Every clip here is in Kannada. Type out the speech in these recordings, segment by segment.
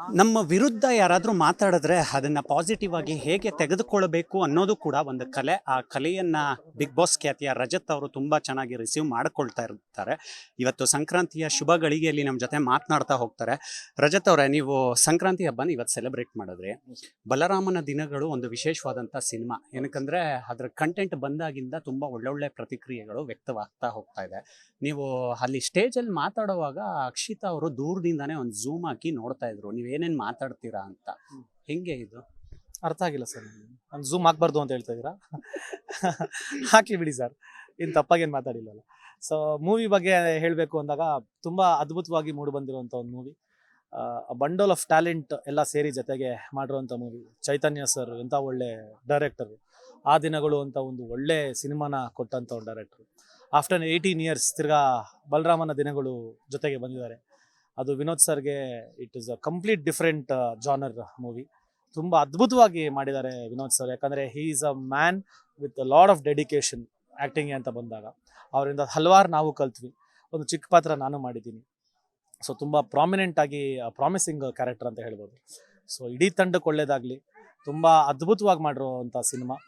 ನಮ್ಮ ವಿರುದ್ಧ ಯಾರಾದರೂ ಮಾತಾಡಿದ್ರೆ ಅದನ್ನ ಪಾಸಿಟಿವ್ ಆಗಿ ಹೇಗೆ ತೆಗೆದುಕೊಳ್ಳಬೇಕು ಅನ್ನೋದು ಕೂಡ ಒಂದು ಕಲೆ. ಆ ಕಲೆಯನ್ನ ಬಿಗ್ ಬಾಸ್ ಖ್ಯಾತಿಯ ರಜತ್ ಅವರು ತುಂಬಾ ಚೆನ್ನಾಗಿ ರಿಸೀವ್ ಮಾಡ್ಕೊಳ್ತಾ ಇರ್ತಾರೆ. ಇವತ್ತು ಸಂಕ್ರಾಂತಿಯ ಶುಭ ಗಳಿಗೆಯಲ್ಲಿ ನಮ್ಮ ಜೊತೆ ಮಾತನಾಡ್ತಾ ಹೋಗ್ತಾರೆ. ರಜತ್ ಅವರೇ, ನೀವು ಸಂಕ್ರಾಂತಿ ಹಬ್ಬನ ಇವತ್ತು ಸೆಲೆಬ್ರೇಟ್ ಮಾಡಿದ್ರಿ. ಬಲರಾಮನ ದಿನಗಳು ಒಂದು ವಿಶೇಷವಾದಂಥ ಸಿನಿಮಾ. ಏನಕ್ಕಂದ್ರೆ ಅದರ ಕಂಟೆಂಟ್ ಬಂದಾಗಿಂದ ತುಂಬಾ ಒಳ್ಳೊಳ್ಳೆ ಪ್ರತಿಕ್ರಿಯೆಗಳು ವ್ಯಕ್ತವಾಗ್ತಾ ಹೋಗ್ತಾ ಇದೆ. ನೀವು ಅಲ್ಲಿ ಸ್ಟೇಜಲ್ಲಿ ಮಾತಾಡುವಾಗ ಅಕ್ಷಿತಾ ಅವರು ದೂರದಿಂದಾನೇ ಒಂದು ಝೂಮ್ ಹಾಕಿ ನೋಡ್ತಾ ಇದ್ರು, ನೀವು ಏನೇನ್ ಮಾತಾಡ್ತೀರಾ ಅಂತ. ಹೆಂಗೆ ಇದು? ಅರ್ಥ ಆಗಿಲ್ಲ ಸರ್. ನಾನು ಝೂಮ್ ಹಾಕ್ಬಾರ್ದು ಅಂತ ಹೇಳ್ತಾ ಇದ್ದೀರಾ? ಹಾಕಿ ಬಿಡಿ ಸರ್, ಇನ್ನು ತಪ್ಪಾಗೇನು ಮಾತಾಡಿಲ್ಲಲ್ಲ. ಸೊ ಮೂವಿ ಬಗ್ಗೆ ಹೇಳಬೇಕು ಅಂದಾಗ ತುಂಬ ಅದ್ಭುತವಾಗಿ ಮೂಡಿ ಬಂದಿರುವಂಥ ಒಂದು ಮೂವಿ. ಬಂಡಲ್ ಆಫ್ ಟ್ಯಾಲೆಂಟ್ ಎಲ್ಲ ಸೇರಿ ಜೊತೆಗೆ ಮಾಡಿರುವಂಥ ಮೂವಿ. ಚೈತನ್ಯ ಸರ್ ಎಂಥ ಒಳ್ಳೆ ಡೈರೆಕ್ಟರು. ಆ ದಿನಗಳು ಅಂತ ಒಂದು ಒಳ್ಳೆ ಸಿನಿಮಾನ ಕೊಟ್ಟಂಥ ಒಂದು ಡೈರೆಕ್ಟ್ರು. ಆಫ್ಟರ್ 18 years ತಿರ್ಗಾ ಬಲರಾಮನ ದಿನಗಳು ಜೊತೆಗೆ ಬಂದಿದ್ದಾರೆ. ಅದು ವಿನೋದ್ ಸರ್ಗೆ it is a complete different genre movie. ತುಂಬ ಅದ್ಭುತವಾಗಿ ಮಾಡಿದ್ದಾರೆ ವಿನೋದ್ ಸರ್. ಯಾಕಂದರೆ he is a man with lot of dedication acting ಅಂತ ಬಂದಾಗ. ಅವರಿಂದ ಹಲವಾರು ನಾವು ಕಲ್ತ್ವಿ. ಒಂದು ಚಿಕ್ಕ ಪಾತ್ರ ನಾನು ಮಾಡಿದ್ದೀನಿ. ಸೊ ತುಂಬ ಪ್ರಾಮಿನೆಂಟ್ ಆಗಿ ಪ್ರಾಮಿಸಿಂಗ್ ಕ್ಯಾರೆಕ್ಟರ್ ಅಂತ ಹೇಳ್ಬೋದು. ಸೊ ಇಡೀ ತಂಡಕ್ಕೆ ಒಳ್ಳೇದಾಗಲಿ. ತುಂಬ ಅದ್ಭುತವಾಗಿ ಮಾಡಿರೋವಂಥ ಸಿನಿಮಾ.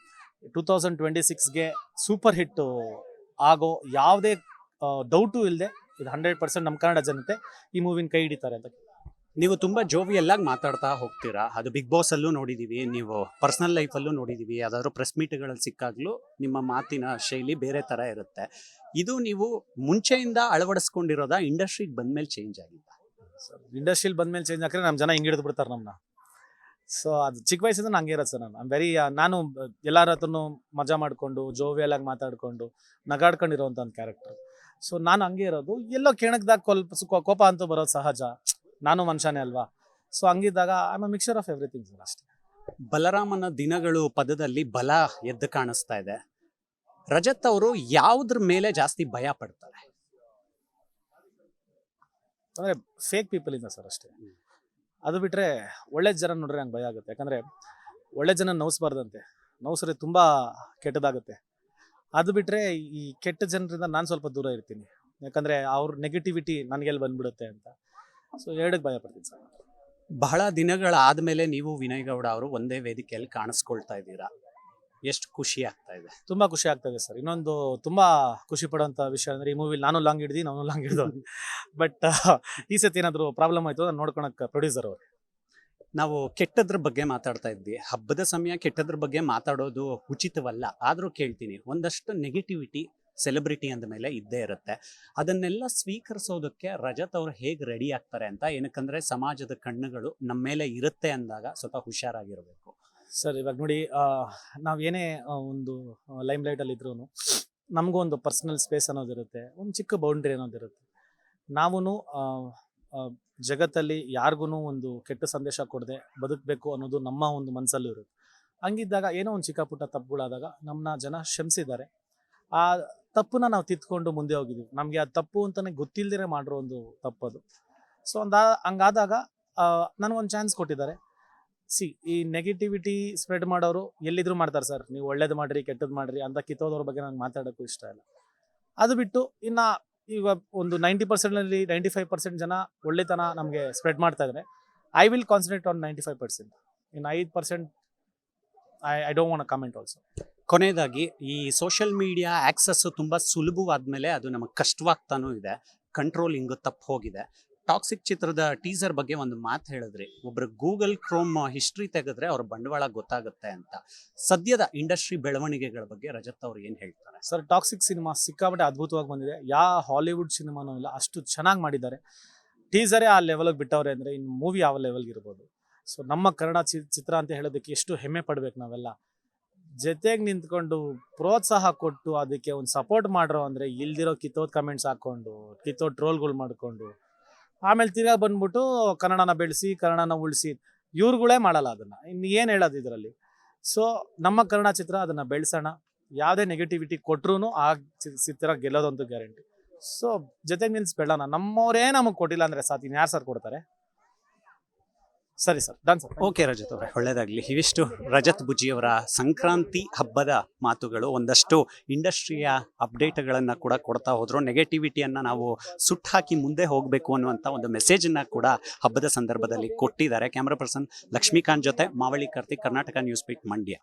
2026ಗೆ ಸೂಪರ್ ಹಿಟ್ಟು ಆಗೋ ಯಾವುದೇ ಡೌಟು ಇಲ್ಲದೆ ಇದು 100% ನಮ್ಮ ಕನ್ನಡ ಜನತೆ ಈ ಮೂವಿನ ಕೈ ಹಿಡಿತಾರೆ ಅಂತ. ನೀವು ತುಂಬಾ ಜೋವಿಯಲ್ಲಾಗಿ ಮಾತಾಡ್ತಾ ಹೋಗ್ತೀರಾ. ಅದು ಬಿಗ್ ಬಾಸ್ ಅಲ್ಲೂ ನೋಡಿದೀವಿ, ನೀವು ಪರ್ಸನಲ್ ಲೈಫಲ್ಲೂ ನೋಡಿದೀವಿ. ಯಾವ್ದಾದ್ರು ಪ್ರೆಸ್ ಮೀಟ್ಗಳಲ್ಲಿ ಸಿಕ್ಕಾಗ್ಲೂ ನಿಮ್ಮ ಮಾತಿನ ಶೈಲಿ ಬೇರೆ ತರ ಇರುತ್ತೆ. ಇದು ನೀವು ಮುಂಚೆಯಿಂದ ಅಳವಡಿಸ್ಕೊಂಡಿರೋದಾ, ಇಂಡಸ್ಟ್ರಿಗೆ ಬಂದ್ಮೇಲೆ ಚೇಂಜ್ ಆಗಿಲ್ಲ? ಇಂಡಸ್ಟ್ರಿಯಲ್ಲಿ ಬಂದ್ಮೇಲೆ ಚೇಂಜ್ ಹಾಕಿದ್ರೆ ನಮ್ಮ ಜನ ಹಿಂಗೆ ಹಿಡಿದು ಬಿಡ್ತಾರೆ ನಮ್ಮನ್ನ. ಸೊ ಅದು ಚಿಕ್ಕ ವಯಸ್ಸಿಂದ ಹಂಗೆ ಇರೋದು ಸರ್. ನಾನು ಎಲ್ಲರ ಹತ್ರನೂ ಮಜಾ ಮಾಡಿಕೊಂಡು ಜೋವಿಯಲ್ ಆಗಿ ಮಾತಾಡಿಕೊಂಡು ನಗಾಡ್ಕೊಂಡಿರೋವಂಥ ಒಂದು ಕ್ಯಾರೆಕ್ಟರ್. ಸೊ ನಾನು ಹಂಗೆ ಇರೋದು. ಎಲ್ಲೋ ಕೆಣಕ್ದಾಗ ಕೋಪ ಅಂತೂ ಬರೋದು ಸಹಜ. ನಾನು ಮನುಷ್ಯನೇ ಅಲ್ವಾ. ಸೊ ಹಂಗಿದ್ದಾಗ I am a mixture of everything sir, ಅಷ್ಟೇ. ಬಲರಾಮನ ದಿನಗಳು ಪದದಲ್ಲಿ ಬಲ ಎದ್ದು ಕಾಣಿಸ್ತಾ ಇದೆ. ರಜತ್ ಅವರು ಯಾವುದ್ರ ಮೇಲೆ ಜಾಸ್ತಿ ಭಯ ಪಡ್ತಾರೆ? ಅಂದರೆ ಫೇಕ್ ಪೀಪಲ್ ಇಂದ ಸರ್, ಅಷ್ಟೇ. ಅದು ಬಿಟ್ಟರೆ ಒಳ್ಳೆ ಜನ ನೋಡ್ರೆ ನಂಗೆ ಭಯ ಆಗುತ್ತೆ. ಯಾಕಂದರೆ ಒಳ್ಳೆ ಜನ ನೋವಿಸ್ಬಾರ್ದಂತೆ, ನೋವಿಸ್ರೆ ತುಂಬ ಕೆಟ್ಟದಾಗುತ್ತೆ. ಅದು ಬಿಟ್ಟರೆ ಈ ಕೆಟ್ಟ ಜನರಿಂದ ನಾನು ಸ್ವಲ್ಪ ದೂರ ಇರ್ತೀನಿ. ಯಾಕಂದರೆ ಅವ್ರ ನೆಗೆಟಿವಿಟಿ ನನಗೆಲ್ಲಿ ಬಂದ್ಬಿಡುತ್ತೆ ಅಂತ. ಸೊ ಎರಡಕ್ಕೆ ಭಯ ಪಡ್ತೀನಿ ಸರ್. ಬಹಳ ದಿನಗಳಾದ್ಮೇಲೆ ನೀವು ವಿನಯ್ ಗೌಡ ಅವರು ಒಂದೇ ವೇದಿಕೆಯಲ್ಲಿ ಕಾಣಿಸ್ಕೊಳ್ತಾ ಇದ್ದೀರಾ. ಎಷ್ಟು ಖುಷಿ ಆಗ್ತಾ ಇದೆ? ತುಂಬ ಖುಷಿ ಆಗ್ತದೆ ಸರ್. ಇನ್ನೊಂದು ತುಂಬ ಖುಷಿ ಪಡೋಂಥ ವಿಷಯ ಅಂದರೆ ಈ ಮೂವಿಲಿ ನಾನು ಲಾಂಗ್ ಹಿಡ್ದು ನಾನು ಲಾಂಗ್ ಹಿಡ್ದು. ಬಟ್ ಈ ಸತಿ ಏನಾದರೂ ಪ್ರಾಬ್ಲಮ್ ಆಯಿತು ನಾನು ನೋಡ್ಕೊಳಕ್ಕೆ ಪ್ರೊಡ್ಯೂಸರ್ ಅವರು. ನಾವು ಕೆಟ್ಟದ್ರ ಬಗ್ಗೆ ಮಾತಾಡ್ತಾ ಇದ್ವಿ. ಹಬ್ಬದ ಸಮಯ ಕೆಟ್ಟದ್ರ ಬಗ್ಗೆ ಮಾತಾಡೋದು ಉಚಿತವಲ್ಲ. ಆದರೂ ಕೇಳ್ತೀನಿ, ಒಂದಷ್ಟು ನೆಗೆಟಿವಿಟಿ ಸೆಲೆಬ್ರಿಟಿ ಅಂದ ಮೇಲೆ ಇದ್ದೇ ಇರುತ್ತೆ. ಅದನ್ನೆಲ್ಲ ಸ್ವೀಕರಿಸೋದಕ್ಕೆ ರಜತ್ ಅವರು ಹೇಗೆ ರೆಡಿ ಆಗ್ತಾರೆ ಅಂತ. ಏನಕ್ಕಂದ್ರೆ ಸಮಾಜದ ಕಣ್ಣುಗಳು ನಮ್ಮ ಮೇಲೆ ಇರುತ್ತೆ ಅಂದಾಗ ಸ್ವಲ್ಪ ಹುಷಾರಾಗಿರಬೇಕು. ಸರ್ ಇವಾಗ ನೋಡಿ, ನಾವೇನೇ ಒಂದು ಲೈಮ್ ಲೈಟಲ್ಲಿ ಇದ್ರೂ ನಮಗೂ ಒಂದು ಪರ್ಸ್ನಲ್ ಸ್ಪೇಸ್ ಅನ್ನೋದಿರುತ್ತೆ, ಒಂದು ಚಿಕ್ಕ ಬೌಂಡ್ರಿ ಅನ್ನೋದಿರುತ್ತೆ. ನಾವೂ ಜಗತ್ತಲ್ಲಿ ಯಾರಿಗೂ ಒಂದು ಕೆಟ್ಟ ಸಂದೇಶ ಕೊಡದೆ ಬದುಕಬೇಕು ಅನ್ನೋದು ನಮ್ಮ ಒಂದು ಮನಸ್ಸಲ್ಲೂ ಇರುತ್ತೆ. ಹಂಗಿದ್ದಾಗ ಏನೋ ಒಂದು ಚಿಕ್ಕ ಪುಟ್ಟ ತಪ್ಪುಗಳಾದಾಗ ನಮ್ಮನ್ನ ಜನ ಕ್ಷಮಿಸಿದ್ದಾರೆ. ಆ ತಪ್ಪನ್ನ ನಾವು ತಿದ್ಕೊಂಡು ಮುಂದೆ ಹೋಗಿದ್ದೀವಿ. ನಮಗೆ ಆ ತಪ್ಪು ಅಂತಲೇ ಗೊತ್ತಿಲ್ಲದೇ ಮಾಡಿರೋ ಒಂದು ತಪ್ಪದು. ಸೊ ಹಂಗಾದಾಗ ನನಗೊಂದು ಚಾನ್ಸ್ ಕೊಟ್ಟಿದ್ದಾರೆ. ಈ ನೆಗೆಟಿವಿಟಿ ಸ್ಪ್ರೆಡ್ ಮಾಡೋರು ಎಲ್ಲಿದ್ರು ಮಾಡ್ತಾರೆ ಸರ್. ನೀವು ಒಳ್ಳೇದು ಮಾಡಿರಿ ಕೆಟ್ಟದ್ದು ಮಾಡಿರಿ ಅಂತ ಕಿತ್ತೋದವ್ರ ಬಗ್ಗೆ ನನಗೆ ಮಾತಾಡೋಕ್ಕೂ ಇಷ್ಟ ಇಲ್ಲ. ಅದು ಬಿಟ್ಟು ಇನ್ನು ಈಗ ಒಂದು 90%ನಲ್ಲಿ 95% ಜನ ಒಳ್ಳೆತನ ನಮಗೆ ಸ್ಪ್ರೆಡ್ ಮಾಡ್ತಾ ಇದ್ದಾರೆ. I will concentrate on 95%. ಇನ್ನು 5% I don't want comment also. ಕೊನೆಯದಾಗಿ, ಈ ಸೋಷಿಯಲ್ ಮೀಡಿಯಾ ಆಕ್ಸಸ್ ತುಂಬಾ ಸುಲಭವಾದ್ಮೇಲೆ ಅದು ನಮಗೆ ಕಷ್ಟವಾಗ್ತಾನೂ ಇದೆ. ಕಂಟ್ರೋಲಿಂಗ್ ತಪ್ಪು ಹೋಗಿದೆ. ಟಾಕ್ಸಿಕ್ ಚಿತ್ರದ ಟೀಸರ್ ಬಗ್ಗೆ ಒಂದು ಮಾತು ಹೇಳಿದ್ರಿ. ಒಬ್ರು ಗೂಗಲ್ ಕ್ರೋಮ್ ಹಿಸ್ಟ್ರಿ ತೆಗೆದ್ರೆ ಅವ್ರ ಬಂಡವಾಳ ಗೊತ್ತಾಗುತ್ತೆ ಅಂತ. ಸದ್ಯದ ಇಂಡಸ್ಟ್ರಿ ಬೆಳವಣಿಗೆಗಳ ಬಗ್ಗೆ ರಜತ್ ಅವ್ರು ಏನ್ ಹೇಳ್ತಾರೆ? ಸರ್ ಟಾಕ್ಸಿಕ್ ಸಿನಿಮಾ ಸಿಕ್ಕಾಪಟ್ಟೆ ಅದ್ಭುತವಾಗಿ ಬಂದಿದೆ. ಹಾಲಿವುಡ್ ಸಿನಿಮಾನೂ ಇಲ್ಲ, ಅಷ್ಟು ಚೆನ್ನಾಗಿ ಮಾಡಿದ್ದಾರೆ. ಟೀಸರೇ ಆ ಲೆವೆಲ್ಗೆ ಬಿಟ್ಟವ್ರೆ ಅಂದರೆ ಇನ್ನು ಮೂವಿ ಯಾವ ಲೆವೆಲ್ಗೆ ಇರ್ಬೋದು. ಸೊ ನಮ್ಮ ಕನ್ನಡ ಚಿತ್ರ ಅಂತ ಹೇಳೋದಕ್ಕೆ ಎಷ್ಟು ಹೆಮ್ಮೆ ಪಡ್ಬೇಕು ನಾವೆಲ್ಲ. ಜೊತೆಗೆ ನಿಂತ್ಕೊಂಡು ಪ್ರೋತ್ಸಾಹ ಕೊಟ್ಟು ಅದಕ್ಕೆ ಒಂದು ಸಪೋರ್ಟ್ ಮಾಡ್ರೋ ಅಂದರೆ ಇಲ್ದಿರೋ ಕಿತ್ತೋದ್ ಕಮೆಂಟ್ಸ್ ಹಾಕ್ಕೊಂಡು ಕಿತ್ತೋದ್ ಟ್ರೋಲ್ಗಳು ಮಾಡಿಕೊಂಡು ಆಮೇಲೆ ತಿರ್ಗಾ ಬಂದ್ಬಿಟ್ಟು ಕನ್ನಡನ ಬೆಳೆಸಿ ಕನ್ನಡನ ಉಳಿಸಿ ಇವ್ರುಗಳೇ ಮಾಡಲ್ಲ ಅದನ್ನು. ಇನ್ನು ಏನು ಹೇಳೋದು ಇದರಲ್ಲಿ? ಸೊ ನಮ್ಮ ಕನ್ನಡ ಚಿತ್ರ ಅದನ್ನು ಬೆಳೆಸೋಣ. ಯಾವುದೇ ನೆಗೆಟಿವಿಟಿ ಕೊಟ್ಟರು ಆ ಚಿತ್ರ ಗೆಲ್ಲೋದಂತೂ ಗ್ಯಾರಂಟಿ. ಸೊ ಜೊತೆಗೆ ನಿಲ್ಸ್ಬೇಡಣ. ನಮ್ಮವರೇ ನಮಗೆ ಕೊಟ್ಟಿಲ್ಲ ಅಂದರೆ ಸಾಕು, ಇನ್ನು ಯಾರು ಸರ್ ಕೊಡ್ತಾರೆ? ಸರಿ sir, done sir. Okay Rajat ಅವರೇ, ಒಳ್ಳೇದಾಗ್ಲಿ. ಇವಿಷ್ಟು ರಜತ್ ಬುಜ್ಜಿಯವರ ಸಂಕ್ರಾಂತಿ ಹಬ್ಬದ ಮಾತುಗಳು. ಒಂದಷ್ಟು ಇಂಡಸ್ಟ್ರಿಯ ಅಪ್ಡೇಟ್ಗಳನ್ನು ಕೂಡ ಕೊಡ್ತಾ ಹೋದ್ರು. ನೆಗೆಟಿವಿಟಿಯನ್ನು ನಾವು ಸುಟ್ಟಾಕಿ ಮುಂದೆ ಹೋಗಬೇಕು ಅನ್ನುವಂಥ ಒಂದು ಮೆಸೇಜನ್ನು ಕೂಡ ಹಬ್ಬದ ಸಂದರ್ಭದಲ್ಲಿ ಕೊಟ್ಟಿದ್ದಾರೆ. ಕ್ಯಾಮ್ರಾ ಪರ್ಸನ್ ಲಕ್ಷ್ಮೀಕಾಂತ್ ಜೊತೆ ಮಾವಳಿ ಕಾರ್ತಿಕ್, ಕರ್ನಾಟಕ ನ್ಯೂಸ್ ಬೀಟ್, ಮಂಡ್ಯ.